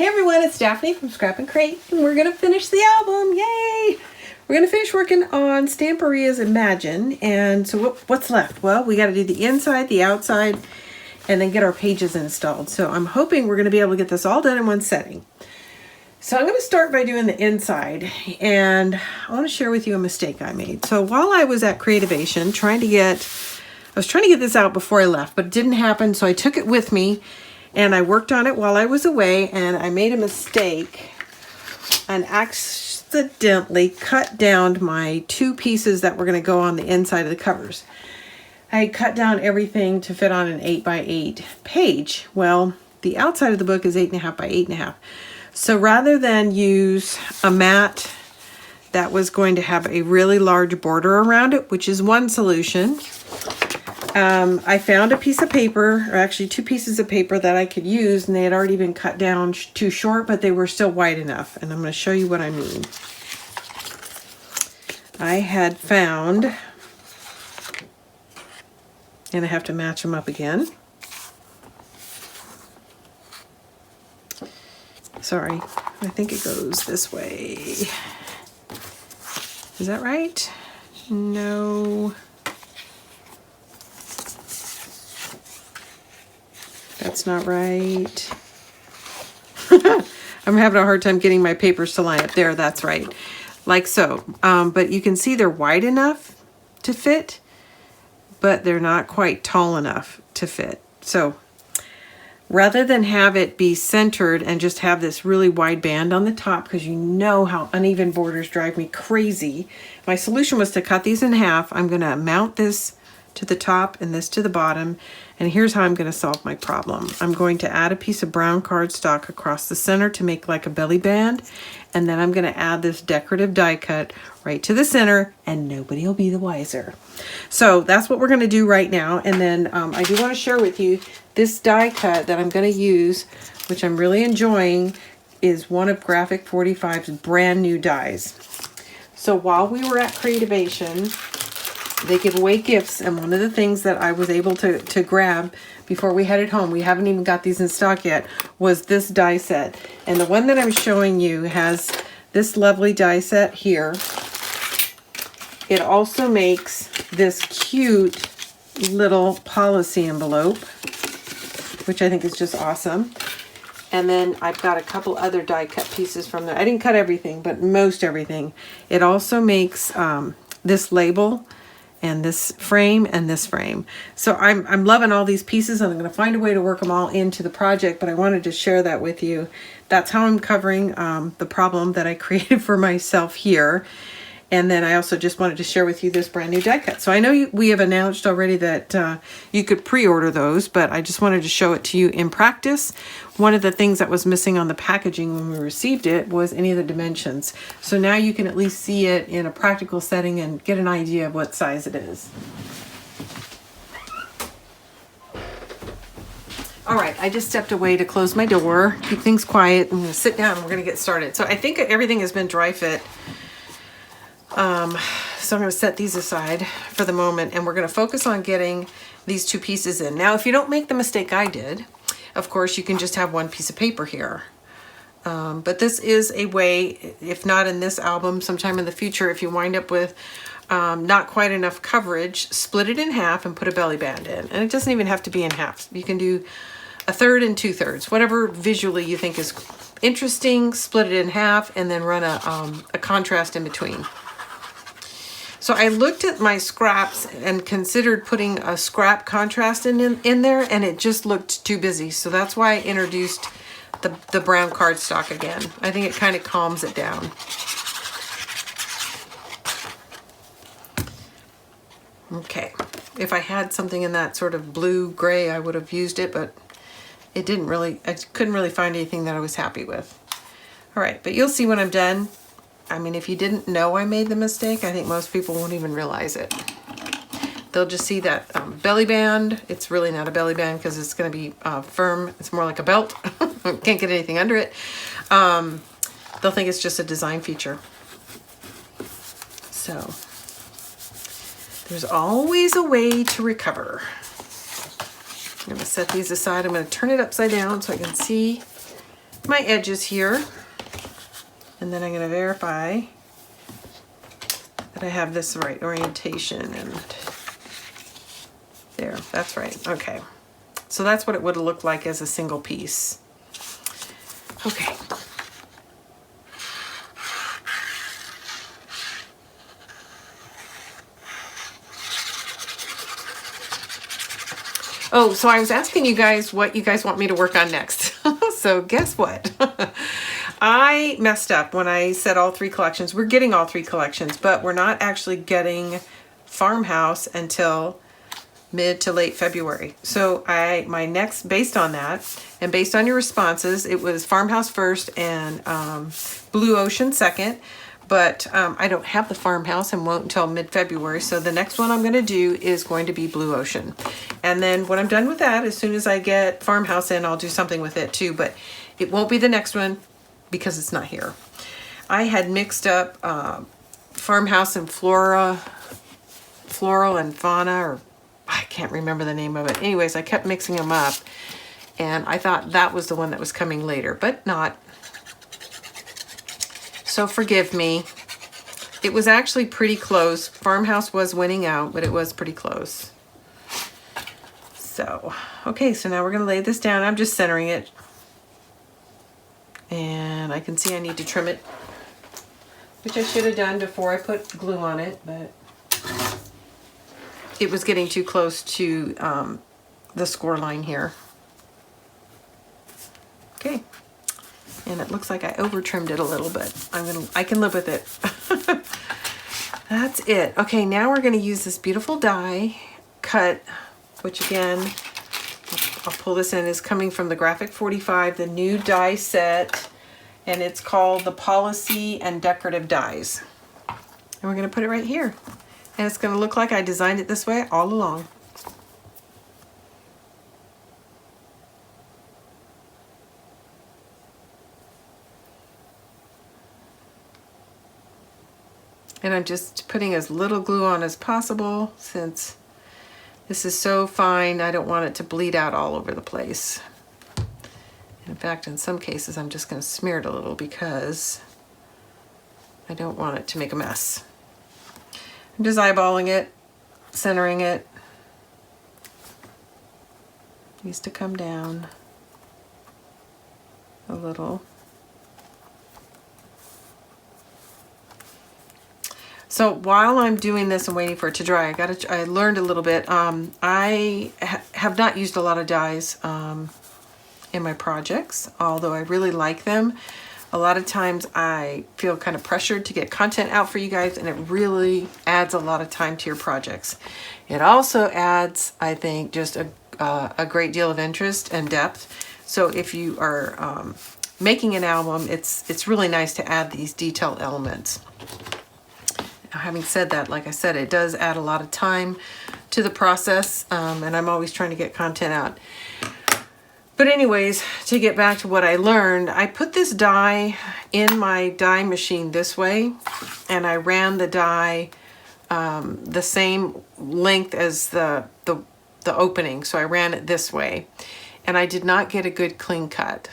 Hey everyone, it's Daphne from Scrap and Crate, and we're gonna finish the album. Yay! We're gonna finish working on Stamperia's Imagine, and so what's left? Well, we gotta do the inside, the outside, and then get our pages installed. So I'm hoping we're gonna be able to get this all done in one setting. So I'm gonna start by doing the inside, and I wanna share with you a mistake I made. So while I was at Creativation I was trying to get this out before I left, but it didn't happen, so I took it with me. And I worked on it while I was away, and I made a mistake and accidentally cut down my two pieces that were going to go on the inside of the covers. I cut down everything to fit on an 8x8 page. Well, the outside of the book is 8.5 by 8.5. So rather than use a mat that was going to have a really large border around it, which is one solution, I found a piece of paper, or actually two pieces of paper that I could use, and they had already been cut down too short, but they were still wide enough. And I'm going to show you what I mean. I had found, and I have to match them up again. Sorry, I think it goes this way. Is that right? No. That's not right. I'm having a hard time getting my papers to line up. There, that's right. Like so. But you can see they're wide enough to fit, but they're not quite tall enough to fit. So rather than have it be centered and just have this really wide band on the top, because you know how uneven borders drive me crazy, my solution was to cut these in half. I'm going to mount this to the top and this to the bottom. And here's how I'm going to solve my problem. I'm going to add a piece of brown cardstock across the center to make like a belly band. And then I'm going to add this decorative die cut right to the center, and nobody will be the wiser. So that's what we're going to do right now. And then I do want to share with you this die cut that I'm going to use, which I'm really enjoying, is one of Graphic 45's brand new dies. So while we were at Creativation, they give away gifts, and one of the things that I was able to grab before we headed home, we haven't even got these in stock yet, was this die set. And the one that I'm showing you has this lovely die set here. It also makes this cute little policy envelope, which I think is just awesome. And then I've got a couple other die cut pieces from there. I didn't cut everything, but most everything. It also makes this label, and this frame, and this frame. So I'm loving all these pieces, and I'm going to find a way to work them all into the project, but I wanted to share that with you. That's how I'm covering the problem that I created for myself here. And then I also just wanted to share with you this brand new die cut. So I know we have announced already that you could pre-order those, but I just wanted to show it to you in practice. One of the things that was missing on the packaging when we received it was any of the dimensions. So now you can at least see it in a practical setting and get an idea of what size it is. All right, I just stepped away to close my door, keep things quiet. I'm gonna sit down and we're gonna get started. So I think everything has been dry fit. So I'm going to set these aside for the moment, and we're going to focus on getting these two pieces in. Now, if you don't make the mistake I did, of course, you can just have one piece of paper here. But this is a way, if not in this album, sometime in the future, if you wind up with not quite enough coverage, split it in half and put a belly band in. And it doesn't even have to be in half. You can do 1/3 and 2/3, whatever visually you think is interesting, split it in half, and then run a contrast in between. So I looked at my scraps and considered putting a scrap contrast in there, and it just looked too busy. So that's why I introduced the brown cardstock again. I think it kind of calms it down. Okay, if I had something in that sort of blue gray, I would have used it, but it didn't really, I couldn't really find anything that I was happy with. All right, but you'll see when I'm done. I mean, if you didn't know I made the mistake, I think most people won't even realize it. They'll just see that belly band. It's really not a belly band because it's going to be firm. It's more like a belt. Can't get anything under it. They'll think it's just a design feature. So there's always a way to recover. I'm going to set these aside. I'm going to turn it upside down so I can see my edges here. And then I'm going to verify that I have this right orientation, and there, that's right. Okay. So that's what it would have looked like as a single piece. Okay. Oh, so I was asking you guys what you guys want me to work on next. So guess what? I messed up when I said all 3 collections. We're getting all 3 collections, but we're not actually getting Farmhouse until mid to late February. So my next, based on that, and based on your responses, it was Farmhouse first and Blue Ocean second. But I don't have the Farmhouse and won't until mid-February. So the next one I'm going to do is going to be Blue Ocean. And then when I'm done with that, as soon as I get Farmhouse in, I'll do something with it too. But it won't be the next one because it's not here. I had mixed up Farmhouse and Floral and Fauna, or I can't remember the name of it. Anyways, I kept mixing them up. And I thought that was the one that was coming later, but not. So forgive me. It was actually pretty close. Farmhouse was winning out, but it was pretty close. So, okay, so now we're gonna lay this down. I'm just centering it. And I can see I need to trim it, which I should have done before I put glue on it, but it was getting too close to the score line here. Okay. And it looks like I over trimmed it a little bit. I can live with it. That's it. Okay, now we're gonna use this beautiful die cut, which again, I'll pull this in, is coming from the Graphic 45, the new die set, and it's called the Policy and Decorative Dies. And we're gonna put it right here. And it's gonna look like I designed it this way all along. And I'm just putting as little glue on as possible since this is so fine. I don't want it to bleed out all over the place. In fact, in some cases, I'm just going to smear it a little because I don't want it to make a mess. I'm just eyeballing it, centering it. Needs to come down a little. So while I'm doing this and waiting for it to dry, I learned a little bit. I have not used a lot of dies in my projects, although I really like them. A lot of times I feel kind of pressured to get content out for you guys, and it really adds a lot of time to your projects. It also adds, I think, just a great deal of interest and depth. So if you are making an album, it's really nice to add these detailed elements. Having said that, like I said, it does add a lot of time to the process, and I'm always trying to get content out. But anyways, to get back to what I learned, I put this die in my die machine this way, and I ran the die the same length as the opening, so I ran it this way, and I did not get a good clean cut.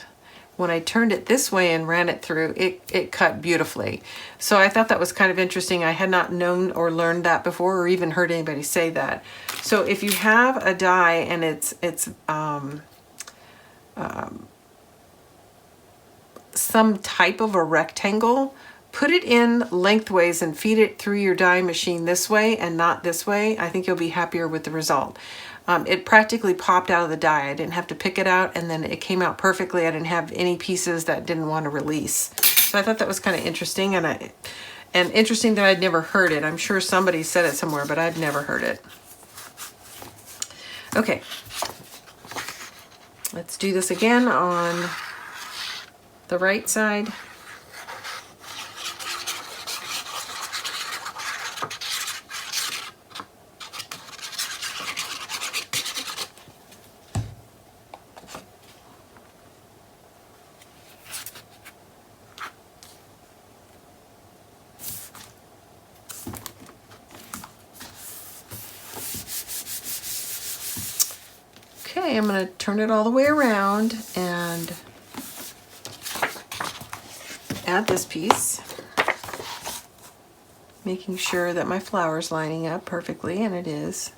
When I turned it this way and ran it through, it cut beautifully. So I thought that was kind of interesting. I had not known or learned that before, or even heard anybody say that. So if you have a die and it's some type of a rectangle, put it in lengthways and feed it through your die machine this way and not this way. I think you'll be happier with the result. It practically popped out of the die. I didn't have to pick it out, and then it came out perfectly. I didn't have any pieces that didn't want to release. So I thought that was kind of interesting, and interesting that I'd never heard it. I'm sure somebody said it somewhere, but I've never heard it. Okay, let's do this again on the right side. Okay, I'm going to turn it all the way around and add this piece, making sure that my flower's lining up perfectly, and it is.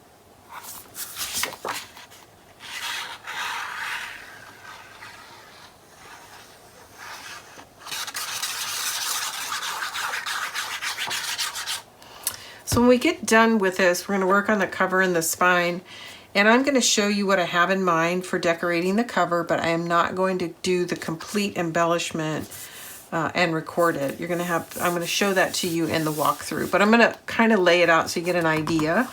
So when we get done with this, we're going to work on the cover and the spine, and I'm going to show you what I have in mind for decorating the cover, but I am not going to do the complete embellishment and record it. I'm going to show that to you in the walkthrough, but I'm going to kind of lay it out so you get an idea.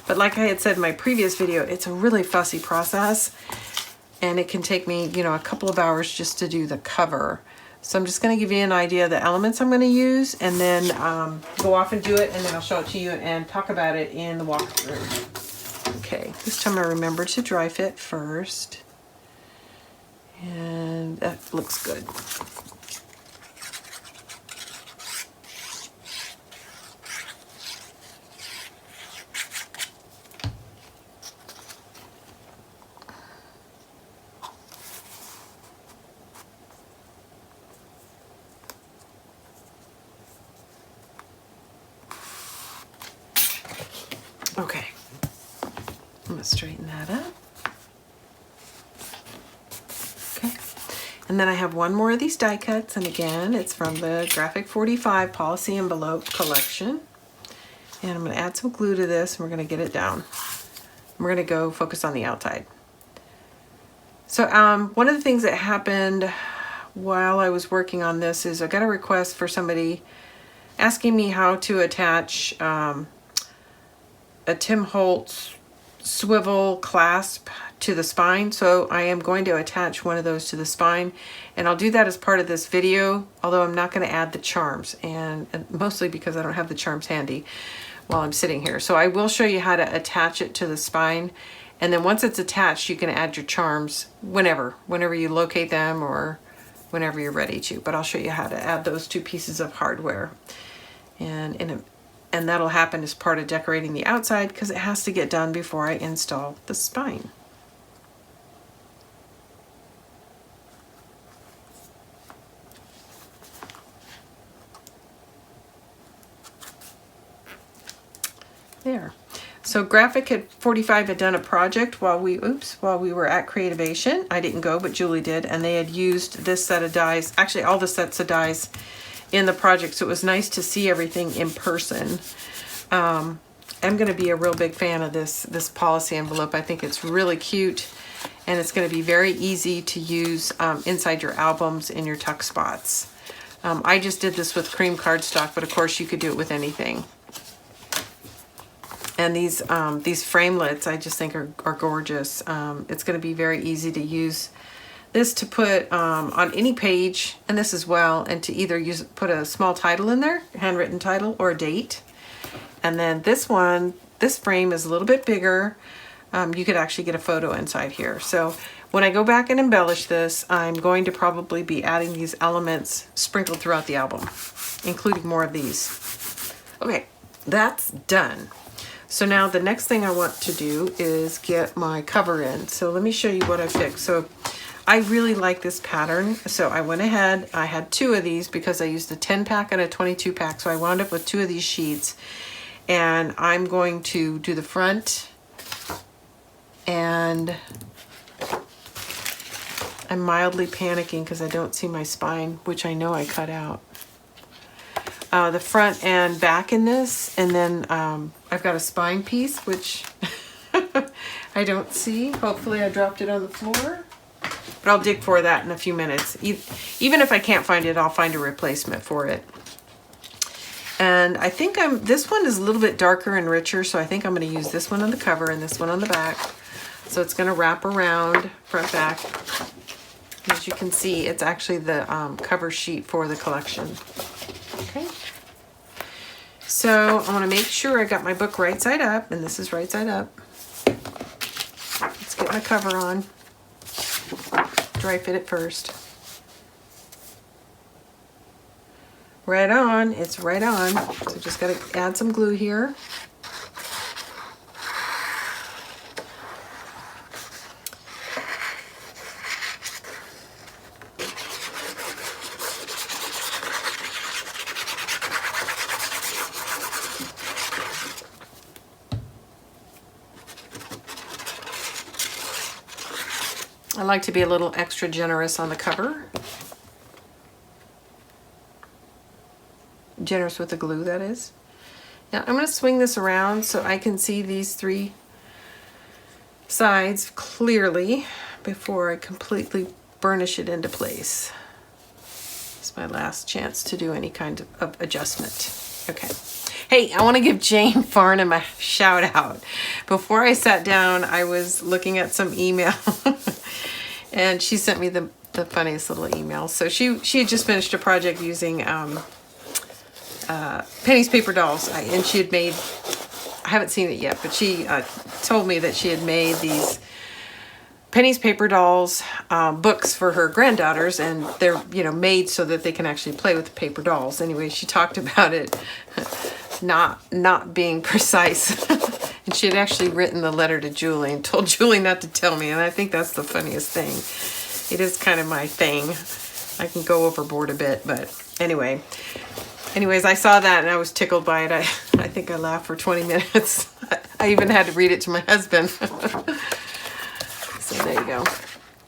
But like I had said in my previous video, it's a really fussy process, and it can take me, you know, a couple of hours just to do the cover. So I'm just going to give you an idea of the elements I'm going to use, and then go off and do it, and then I'll show it to you and talk about it in the walkthrough. Okay, this time I remembered to dry fit first, and that looks good. Okay, I'm going to straighten that up. Okay, and then I have one more of these die cuts, and again, it's from the Graphic 45 Policy Envelope collection. And I'm going to add some glue to this, and we're going to get it down. We're going to go focus on the outside. So one of the things that happened while I was working on this is I got a request for somebody asking me how to attach a Tim Holtz Swivel Clasp to the spine. So I am going to attach one of those to the spine, and I'll do that as part of this video, although I'm not going to add the charms, and mostly because I don't have the charms handy while I'm sitting here. So I will show you how to attach it to the spine, and then once it's attached, you can add your charms whenever you locate them or whenever you're ready to. But I'll show you how to add those two pieces of hardware, and that'll happen as part of decorating the outside because it has to get done before I install the spine. There. So Graphic 45 had done a project while we were at Creativation. I didn't go, but Julie did, and they had used this set of dies, actually all the sets of dies in the project, so it was nice to see everything in person. I'm going to be a real big fan of this policy envelope. I think it's really cute, and it's going to be very easy to use inside your albums in your tuck spots. I just did this with cream cardstock, but of course you could do it with anything. And these framelits I just think are gorgeous. It's going to be very easy to use this to put on any page, and this as well, and to either put a small title in there, handwritten title, or a date. And then this frame is a little bit bigger. You could actually get a photo inside here. So when I go back and embellish this, I'm going to probably be adding these elements sprinkled throughout the album, including more of these. Okay, that's done. So now the next thing I want to do is get my cover in. So let me show you what I fixed. So I really like this pattern, so I went ahead, I had two of these because I used a 10 pack and a 22 pack, so I wound up with two of these sheets, and I'm going to do the front, and I'm mildly panicking because I don't see my spine, which I know I cut out. The front and back in this, and then I've got a spine piece, which I don't see. Hopefully I dropped it on the floor. But I'll dig for that in a few minutes. Even if I can't find it, I'll find a replacement for it. And I think this one is a little bit darker and richer, so I think I'm going to use this one on the cover and this one on the back. So it's going to wrap around front back. As you can see, it's actually the cover sheet for the collection. Okay. So I want to make sure I got my book right side up, and this is right side up. Let's get my cover on. Dry fit it first. Right on, it's right on. So just got to add some glue here. like to be a little extra generous on the cover. Generous with the glue, that is. Now I'm going to swing this around so I can see these 3 sides clearly before I completely burnish it into place. It's my last chance to do any kind of adjustment. Okay. Hey, I want to give Jane Farnham a shout out. Before I sat down, I was looking at some email and she sent me the funniest little email. So she had just finished a project using Penny's paper dolls, and she had made, I haven't seen it yet, but she told me that she had made these Penny's paper dolls books for her granddaughters, and they're, you know, made so that they can actually play with the paper dolls. Anyway, she talked about it not being precise. And she had actually written the letter to Julie and told Julie not to tell me, and I think that's the funniest thing. It is kind of my thing. I can go overboard a bit, but anyways, I saw that and I was tickled by it. I think I laughed for 20 minutes. I even had to read it to my husband. So there you go.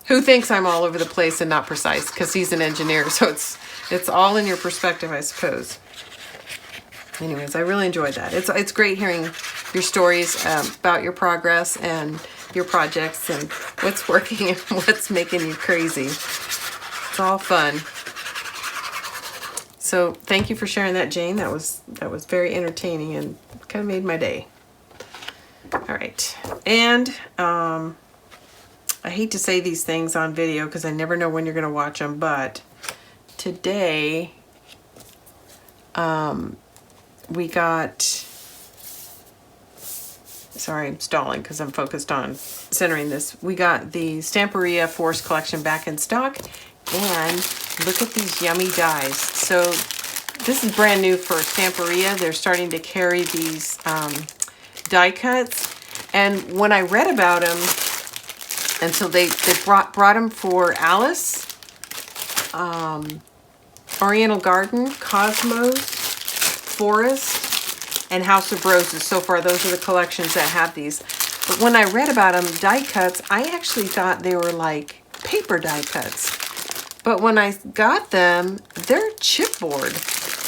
Who thinks I'm all over the place and not precise? Because he's an engineer, so it's all in your perspective, I suppose. Anyways, I really enjoyed that. It's great hearing your stories about your progress and your projects and what's working and what's making you crazy. It's all fun. So thank you for sharing that, Jane. That was very entertaining and kind of made my day. All right, and I hate to say these things on video because I never know when you're going to watch them, but today we got, sorry, I'm stalling because I'm focused on centering this. We got the Stamperia Forest Collection back in stock, and look at these yummy dies. So this is brand new for Stamperia. They're starting to carry these die cuts, and when I read about them, and so they brought them for Alice, Oriental Garden, Cosmos, Forest, and House of Roses. So far, those are the collections that have these. But when I read about them, die cuts, I actually thought they were like paper die cuts. But when I got them, they're chipboard.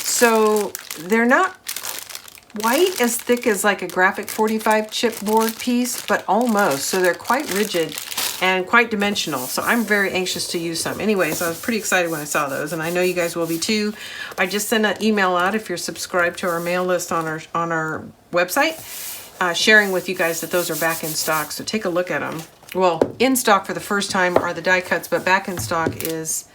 So they're not quite as thick as like a graphic 45 chipboard piece, but almost. So they're quite rigid and quite dimensional. So I'm very anxious to use some. Anyways, I was pretty excited when I saw those, and I know you guys will be too. I just sent an email out if you're subscribed to our mail list on our website, sharing with you guys that those are back in stock. So take a look at them. Well, in stock for the first time are the die cuts, but back in stock is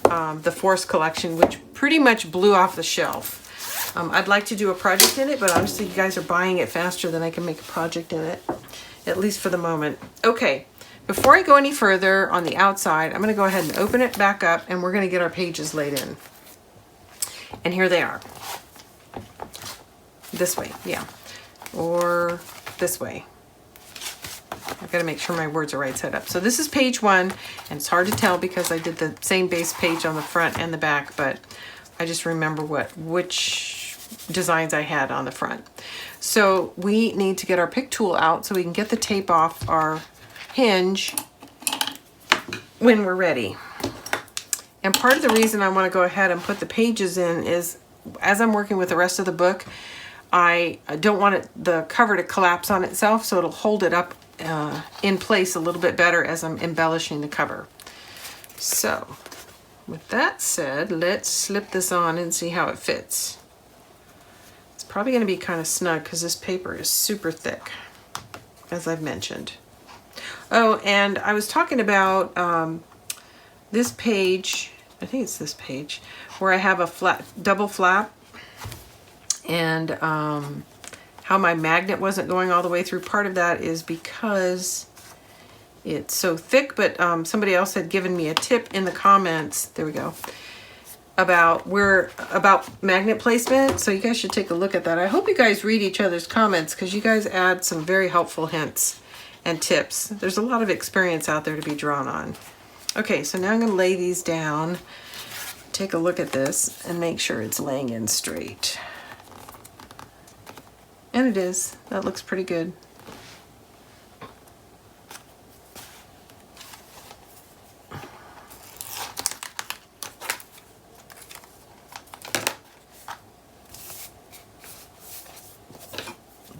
the Forest Collection, which pretty much blew off the shelf. I'd like to do a project in it, but honestly, you guys are buying it faster than I can make a project in it, at least for the moment. Okay. Before I go any further on the outside, I'm going to go ahead and open it back up, and we're going to get our pages laid in. And here they are. This way, yeah. Or this way. I've got to make sure my words are right set up. So this is page 1, and it's hard to tell because I did the same base page on the front and the back, but I just remember which designs I had on the front. So we need to get our pick tool out so we can get the tape off our hinge when we're ready. And part of the reason I want to go ahead and put the pages in is, as I'm working with the rest of the book, I don't want the cover to collapse on itself, so it'll hold it up in place a little bit better as I'm embellishing the cover. So with that said, let's slip this on and see how it fits. It's probably going to be kind of snug because this paper is super thick, as I've mentioned. Oh, and I was talking about this page, I think it's this page, where I have a double flap, and how my magnet wasn't going all the way through. Part of that is because it's so thick, but somebody else had given me a tip in the comments, there we go, about magnet placement, so you guys should take a look at that. I hope you guys read each other's comments because you guys add some very helpful hints and tips. There's a lot of experience out there to be drawn on. Okay, so now I'm going to lay these down, take a look at this, and make sure it's laying in straight. And it is. That looks pretty good.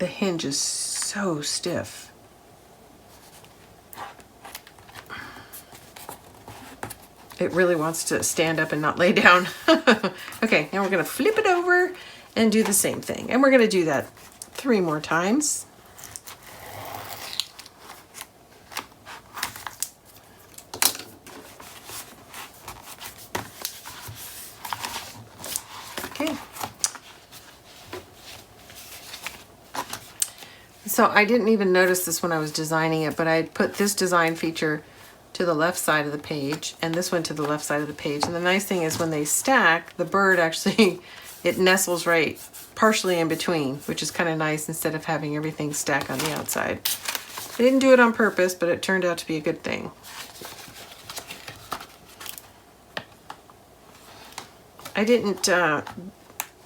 the hinge is so stiff. It really wants to stand up and not lay down. Okay, now we're gonna flip it over and do the same thing. And we're gonna do that 3 more times. Okay. So I didn't even notice this when I was designing it, but I put this design feature to the left side of the page and this one to the left side of the page. And the nice thing is when they stack, the bird actually, it nestles right partially in between, which is kind of nice instead of having everything stack on the outside. I didn't do it on purpose, but it turned out to be a good thing. I didn't,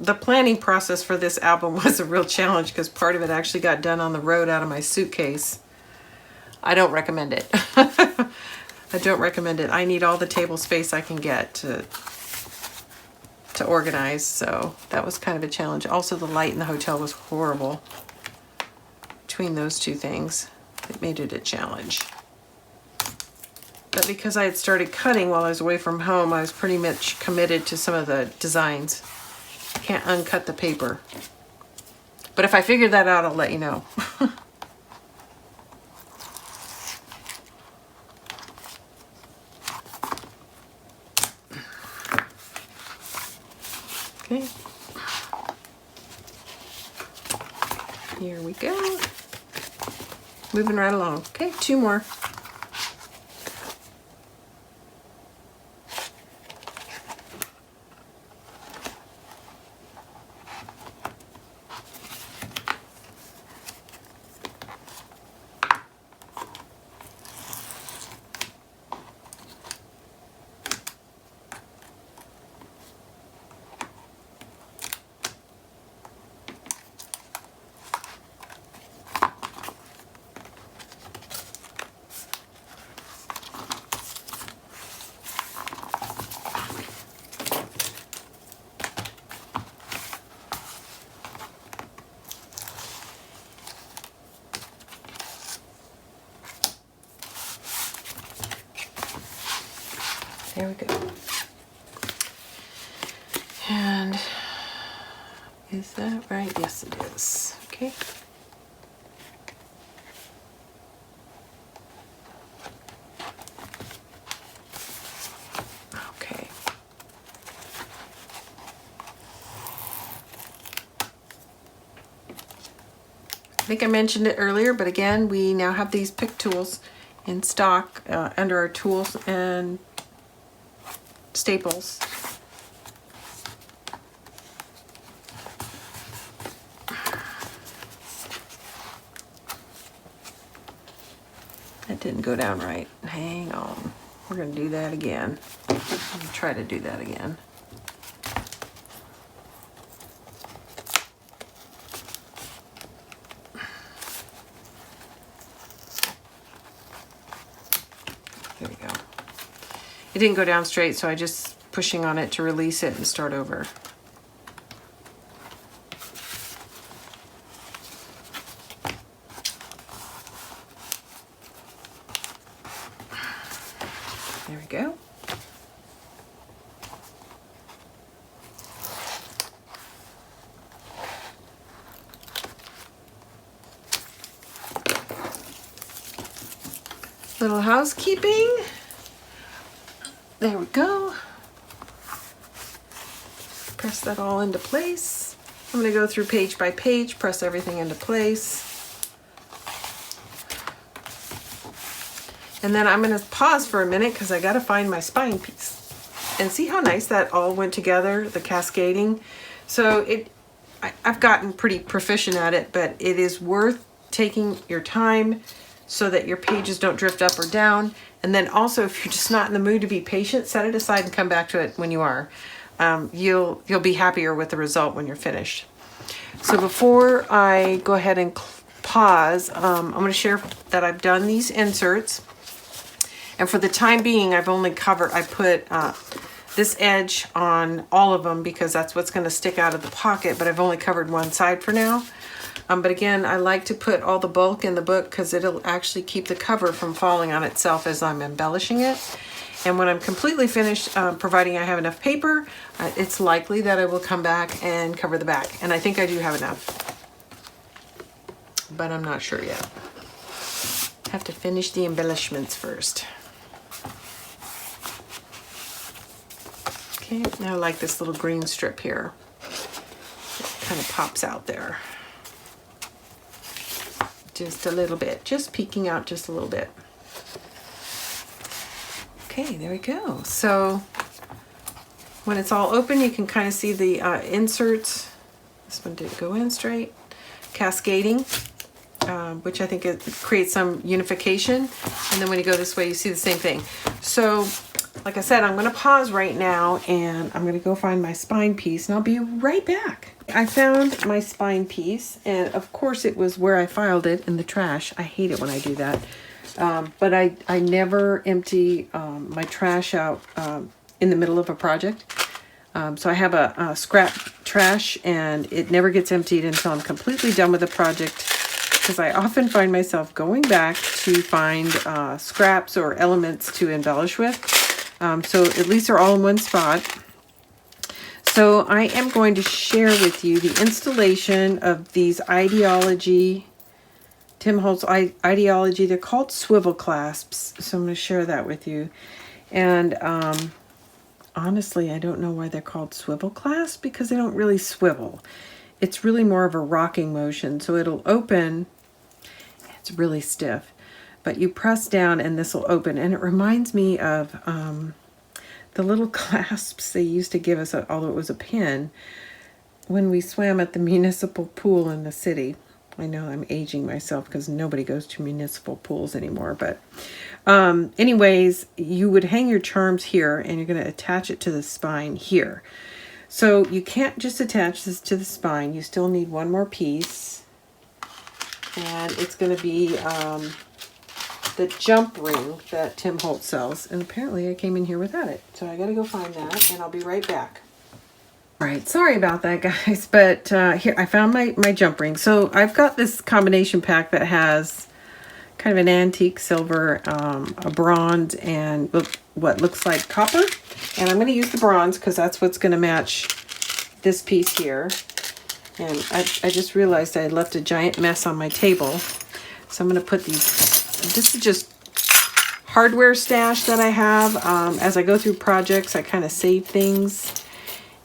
the planning process for this album was a real challenge because part of it actually got done on the road out of my suitcase. I don't recommend it. I don't recommend it. I need all the table space I can get to organize, so that was kind of a challenge. Also, the light in the hotel was horrible. Between those two things, it made it a challenge. But because I had started cutting while I was away from home, I was pretty much committed to some of the designs. Can't uncut the paper. But if I figure that out, I'll let you know. Okay. Here we go. Moving right along. Okay, 2 more. There we go. And is that right? Yes, it is. Okay. Okay. I think I mentioned it earlier, but again, we now have these pick tools in stock under our tools and staples. That didn't go down right. Hang on. We're going to do that again. I'm going to try to do that again. There we go. It didn't go down straight, so I just pushing on it to release it and start over. There we go. Little housekeeping. There we go. Press that all into place. I'm going to go through page by page, press everything into place. And then I'm going to pause for a minute because I got to find my spine piece. And see how nice that all went together, the cascading. So I've gotten pretty proficient at it, but it is worth taking your time so that your pages don't drift up or down. And then also, if you're just not in the mood to be patient, set it aside and come back to it when you are. You'll be happier with the result when you're finished. So before I go ahead and pause, I'm going to share that I've done these inserts. And for the time being, I put this edge on all of them because that's what's going to stick out of the pocket, but I've only covered one side for now. But again, I like to put all the bulk in the book because it'll actually keep the cover from falling on itself as I'm embellishing it. And when I'm completely finished, providing I have enough paper, it's likely that I will come back and cover the back. And I think I do have enough, but I'm not sure yet. Have to finish the embellishments first. Okay, now I like this little green strip here. It kind of pops out there. Just a little bit, just peeking out just a little bit. Okay, there we go. So when it's all open, you can kind of see the inserts. This one didn't go in straight. Cascading, which I think it creates some unification. And then when you go this way, you see the same thing. So like I said, I'm going to pause right now and I'm going to go find my spine piece and I'll be right back. I found my spine piece, and of course it was where I filed it in the trash. I hate it when I do that. But I never empty my trash out in the middle of a project. So I have a scrap trash and it never gets emptied until I'm completely done with the project, because I often find myself going back to find scraps or elements to embellish with. So at least they're all in one spot. So I am going to share with you the installation of these Ideology, Tim Holtz Ideology. They're called Swivel Clasps. So I'm going to share that with you. And honestly, I don't know why they're called Swivel Clasps, because they don't really swivel. It's really more of a rocking motion. So it'll open. It's really stiff. But you press down and this will open. And it reminds me of the little clasps they used to give us, although it was a pin, when we swam at the municipal pool in the city. I know I'm aging myself because nobody goes to municipal pools anymore. But anyways, you would hang your charms here and you're going to attach it to the spine here. So you can't just attach this to the spine. You still need one more piece. And it's going to be the jump ring that Tim Holtz sells. And apparently I came in here without it. So I got to go find that and I'll be right back. All right, sorry about that, guys. But here, I found my jump ring. So I've got this combination pack that has kind of an antique silver, a bronze, and what looks like copper. And I'm going to use the bronze because that's what's going to match this piece here. And I just realized I had left a giant mess on my table. So I'm going to put these. This is just hardware stash that I have. As I go through projects, I kind of save things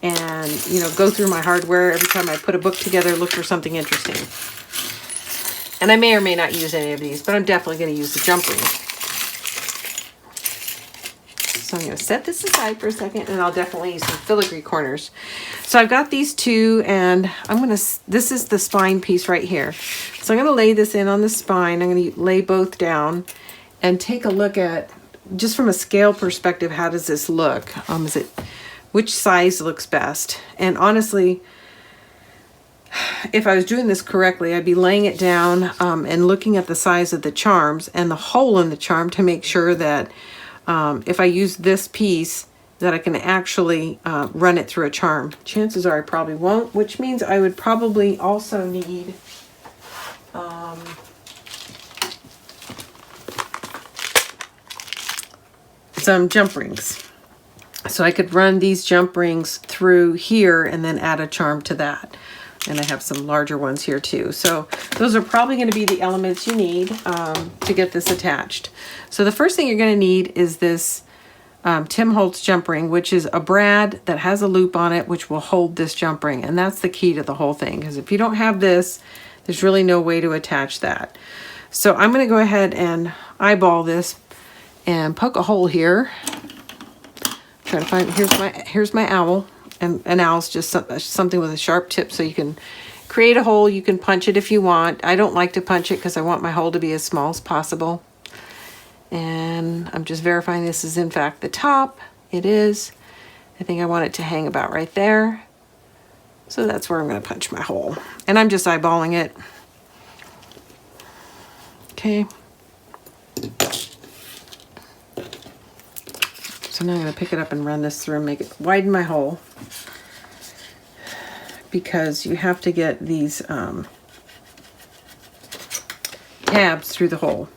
and, you know, go through my hardware. Every time I put a book together, look for something interesting. And I may or may not use any of these, but I'm definitely going to use the jump ring. So I'm going to set this aside for a second, and I'll definitely use some Filigree Corners. So I've got these two, and I'm going to, this is the spine piece right here. So I'm going to lay this in on the spine. I'm going to lay both down and take a look at, just from a scale perspective, how does this look? Which size looks best? And honestly, if I was doing this correctly, I'd be laying it down and looking at the size of the charms and the hole in the charm to make sure that if I use this piece, that I can actually run it through a charm. Chances are I probably won't, which means I would probably also need some jump rings. So I could run these jump rings through here and then add a charm to that. And I have some larger ones here too. So those are probably going to be the elements you need to get this attached. So the first thing you're going to need is this Tim Holtz jump ring, which is a brad that has a loop on it, which will hold this jump ring. And that's the key to the whole thing, because if you don't have this, there's really no way to attach that. So I'm going to go ahead and eyeball this and poke a hole here. Try to find, here's my owl. And an owl's just something with a sharp tip, so you can create a hole. You can punch it if you want. I don't like to punch it because I want my hole to be as small as possible. And I'm just verifying this is in fact the top. It is. I think I want it to hang about right there. So that's where I'm going to punch my hole. And I'm just eyeballing it. Okay. So now I'm going to pick it up and run this through and make it widen my hole, because you have to get these tabs through the hole.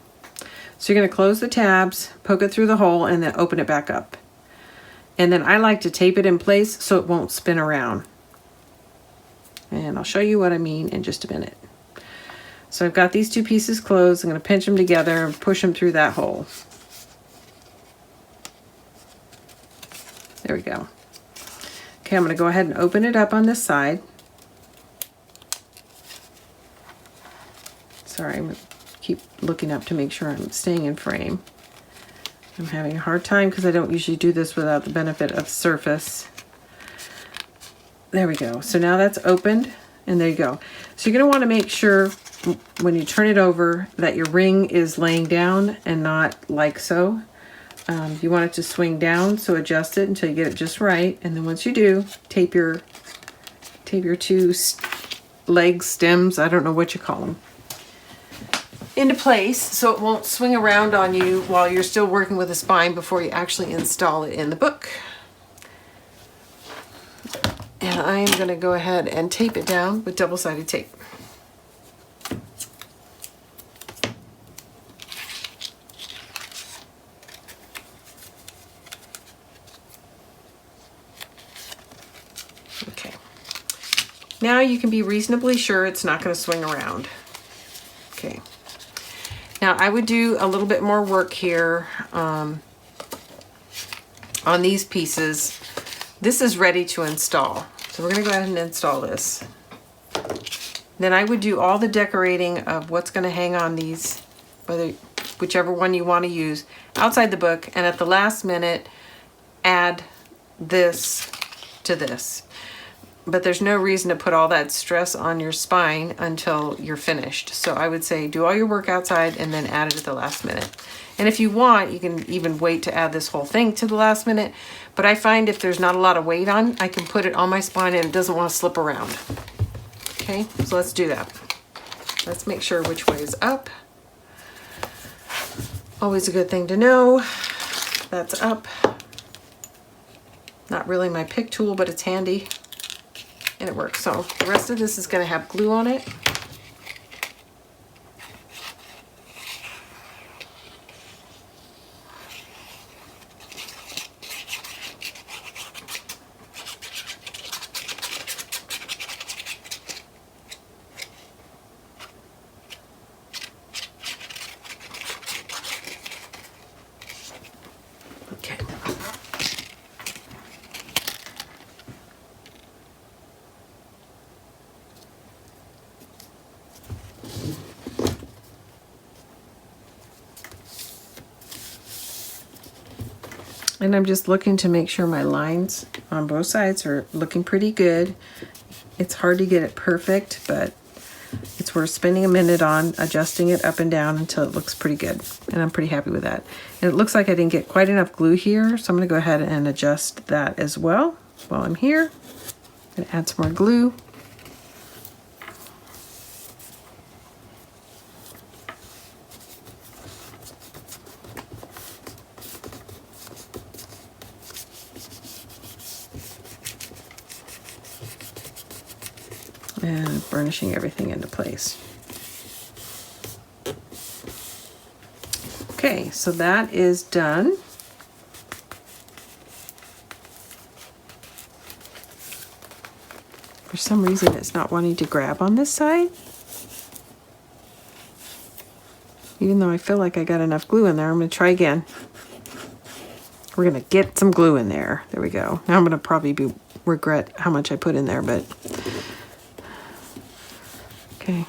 So you're going to close the tabs, poke it through the hole, and then open it back up. And then I like to tape it in place so it won't spin around. And I'll show you what I mean in just a minute. So I've got these two pieces closed. I'm going to pinch them together and push them through that hole. There we go. Okay, I'm going to go ahead and open it up on this side. Sorry, I'm going to keep looking up to make sure I'm staying in frame. I'm having a hard time because I don't usually do this without the benefit of surface. There we go. So now that's opened, and there you go. So you're going to want to make sure when you turn it over that your ring is laying down and not like so. You want it to swing down, so adjust it until you get it just right. And then once you do, tape your two legs, stems, I don't know what you call them, into place so it won't swing around on you while you're still working with the spine before you actually install it in the book. And I am going to go ahead and tape it down with double-sided tape. Okay. Now you can be reasonably sure it's not going to swing around. Okay. Now I would do a little bit more work here on these pieces. This is ready to install. So we're going to go ahead and install this. Then I would do all the decorating of what's going to hang on these, whichever one you want to use, outside the book, and at the last minute add this to this. But there's no reason to put all that stress on your spine until you're finished. So I would say do all your work outside and then add it at the last minute. And if you want, you can even wait to add this whole thing to the last minute. But I find if there's not a lot of weight on, I can put it on my spine and it doesn't want to slip around. Okay, so let's do that. Let's make sure which way is up. Always a good thing to know. That's up. Not really my pick tool, but it's handy. And it works. So the rest of this is going to have glue on it. Okay. And I'm just looking to make sure my lines on both sides are looking pretty good. It's hard to get it perfect, but it's worth spending a minute on adjusting it up and down until it looks pretty good. And I'm pretty happy with that. And it looks like I didn't get quite enough glue here, so I'm going to go ahead and adjust that as well while I'm here. I'm going to add some more glue. And burnishing everything into place. Okay, so that is done. For some reason it's not wanting to grab on this side. Even though I feel like I got enough glue in there, I'm going to try again. We're going to get some glue in there. There we go. Now I'm going to probably regret how much I put in there, but okay.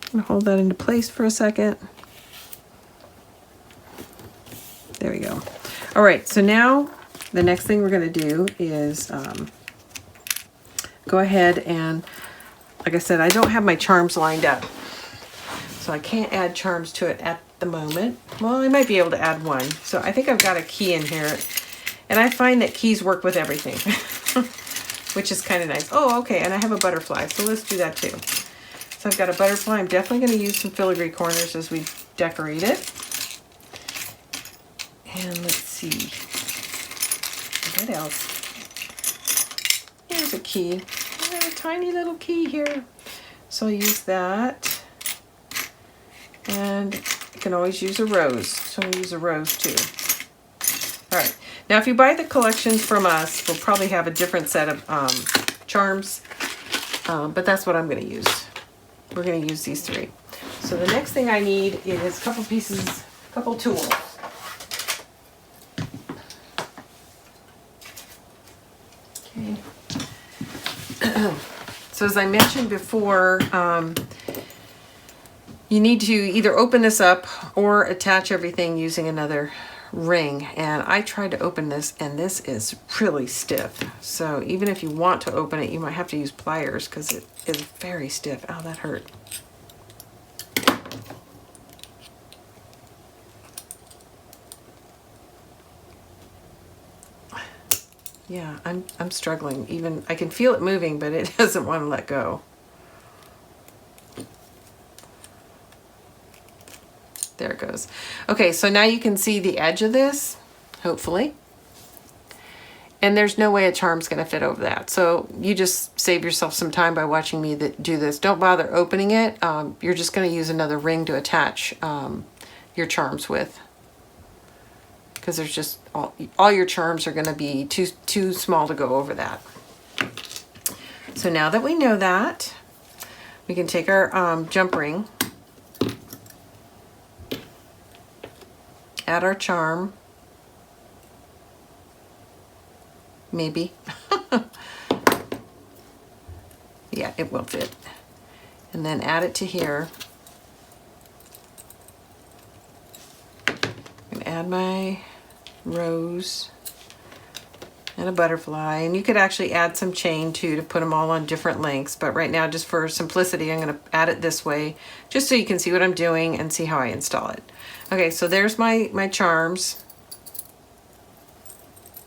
I'm going to hold that into place for a second. There we go. All right, so now the next thing we're going to do is go ahead and, like I said, I don't have my charms lined up. So I can't add charms to it at the moment. Well, I might be able to add one. So I think I've got a key in here. And I find that keys work with everything, which is kind of nice. Oh, okay, and I have a butterfly, so let's do that too. So I've got a butterfly. I'm definitely going to use some Filigree Corners as we decorate it. And let's see, what else? Here's a key. I have a tiny little key here. So I'll use that. And you can always use a rose, so we'll use a rose too. All right, now if you buy the collections from us, we'll probably have a different set of charms, but that's what I'm gonna use. We're gonna use these three. So the next thing I need is a couple pieces, a couple tools. Okay. So as I mentioned before, you need to either open this up or attach everything using another ring. And I tried to open this and this is really stiff. So even if you want to open it, you might have to use pliers because it is very stiff. Ow, that hurt. Yeah, I'm struggling. Even I can feel it moving, but it doesn't want to let go. There it goes. Okay, so now you can see the edge of this, hopefully. And there's no way a charm's gonna fit over that. So you just save yourself some time by watching me do this. Don't bother opening it. You're just gonna use another ring to attach your charms with. Because there's just, all your charms are gonna be too small to go over that. So now that we know that, we can take our jump ring, add our charm, maybe. Yeah, it will fit. And then add it to here. I'm gonna add my rose and a butterfly, and you could actually add some chain too to put them all on different lengths, but right now just for simplicity I'm going to add it this way just so you can see what I'm doing and see how I install it. Okay, so there's my charms,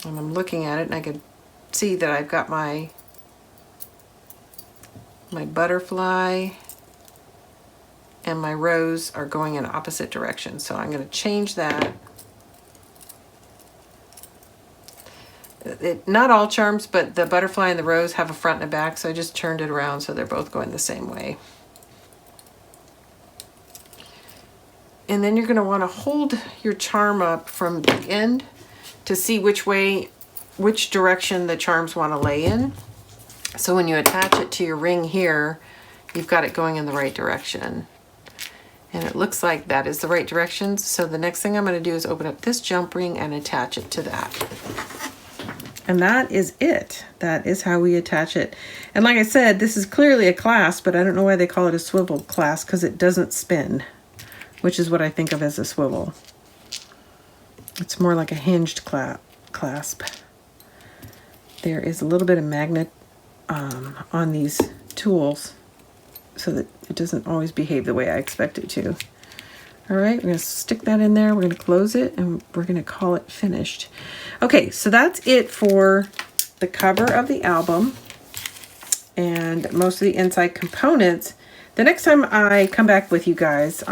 and I'm looking at it and I can see that I've got my butterfly and my rose are going in opposite directions, so I'm going to change that. Not all charms, but the butterfly and the rose have a front and a back, so I just turned it around so they're both going the same way. And then you're going to want to hold your charm up from the end to see which direction the charms want to lay in. So when you attach it to your ring here, you've got it going in the right direction. And it looks like that is the right direction. So the next thing I'm going to do is open up this jump ring and attach it to that. And that is it. That is how we attach it. And like I said, this is clearly a clasp, but I don't know why they call it a swivel clasp, because it doesn't spin, which is what I think of as a swivel. It's more like a hinged clasp. There is a little bit of magnet on these tools so that it doesn't always behave the way I expect it to. All right, we're going to stick that in there. We're going to close it and we're going to call it finished. Okay, so that's it for the cover of the album and most of the inside components. The next time I come back with you guys,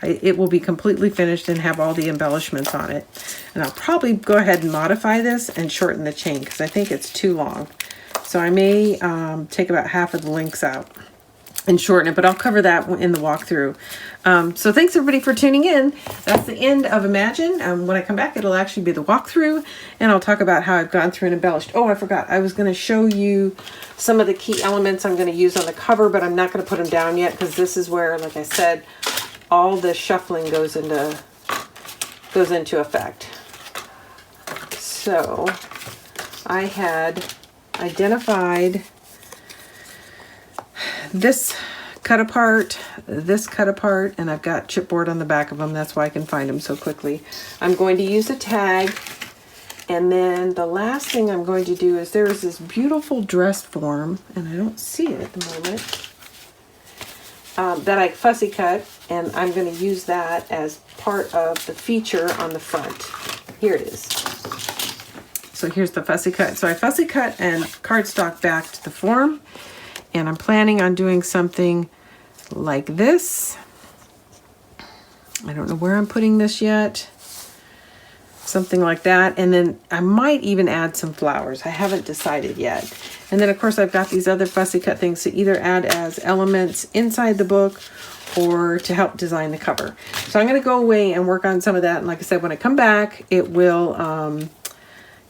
it will be completely finished and have all the embellishments on it. And I'll probably go ahead and modify this and shorten the chain because I think it's too long. So I may take about half of the links out and shorten it, but I'll cover that in the walkthrough. So thanks everybody for tuning in. That's the end of Imagine. When I come back, it'll actually be the walkthrough, and I'll talk about how I've gone through and embellished. Oh, I forgot. I was going to show you some of the key elements I'm going to use on the cover, but I'm not going to put them down yet because this is where, like I said, all the shuffling goes into effect. So I had identified this cut apart, this cut apart, and I've got chipboard on the back of them. That's why I can find them so quickly. I'm going to use a tag, and then the last thing I'm going to do is there is this beautiful dress form, and I don't see it at the moment, that I fussy cut, and I'm going to use that as part of the feature on the front. Here it is. So here's the fussy cut. So I fussy cut and cardstock backed the form. And I'm planning on doing something like this. I don't know where I'm putting this yet. Something like that. And then I might even add some flowers. I haven't decided yet. And then of course I've got these other fussy cut things to either add as elements inside the book or to help design the cover. So I'm going to go away and work on some of that. And like I said, when I come back, it will,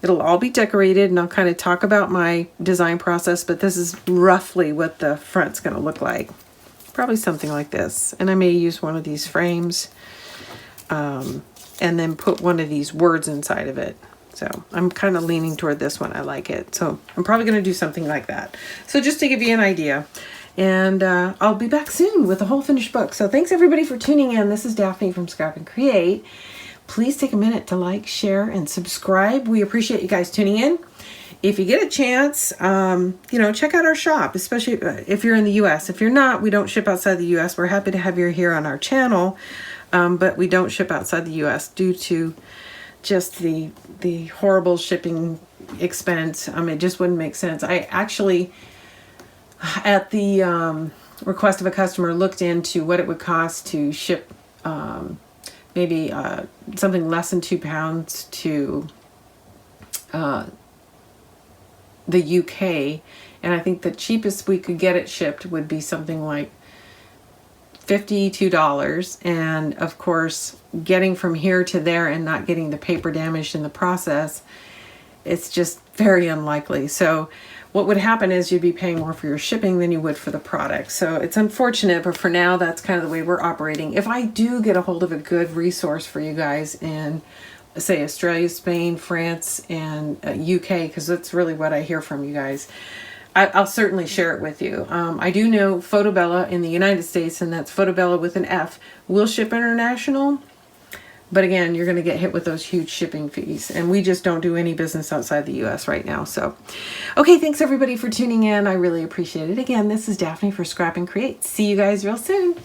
it'll all be decorated, and I'll kind of talk about my design process, but this is roughly what the front's going to look like. Probably something like this. And I may use one of these frames, and then put one of these words inside of it. So I'm kind of leaning toward this one. I like it. So I'm probably going to do something like that. So just to give you an idea. And I'll be back soon with a whole finished book. So thanks everybody for tuning in. This is Daphne from Scrap and Create. Please take a minute to like, share, and subscribe. We appreciate you guys tuning in. If you get a chance, you know, check out our shop, especially if you're in the U.S. If you're not, we don't ship outside the U.S. We're happy to have you here on our channel, but we don't ship outside the U.S. due to just the horrible shipping expense. It just wouldn't make sense. I actually, at the request of a customer, looked into what it would cost to ship maybe something less than 2 pounds to the UK, and I think the cheapest we could get it shipped would be something like $52, and of course getting from here to there and not getting the paper damaged in the process, it's just very unlikely. So what would happen is you'd be paying more for your shipping than you would for the product. So it's unfortunate, but for now that's kind of the way we're operating. If I do get a hold of a good resource for you guys in, say, Australia, Spain, France, and UK, because that's really what I hear from you guys, I'll certainly share it with you. I do know Photobella in the United States, and that's Photobella with an F, will ship international. But again, you're going to get hit with those huge shipping fees. And we just don't do any business outside the US right now. So, okay, thanks everybody for tuning in. I really appreciate it. Again, this is Daphne for Scrap and Create. See you guys real soon.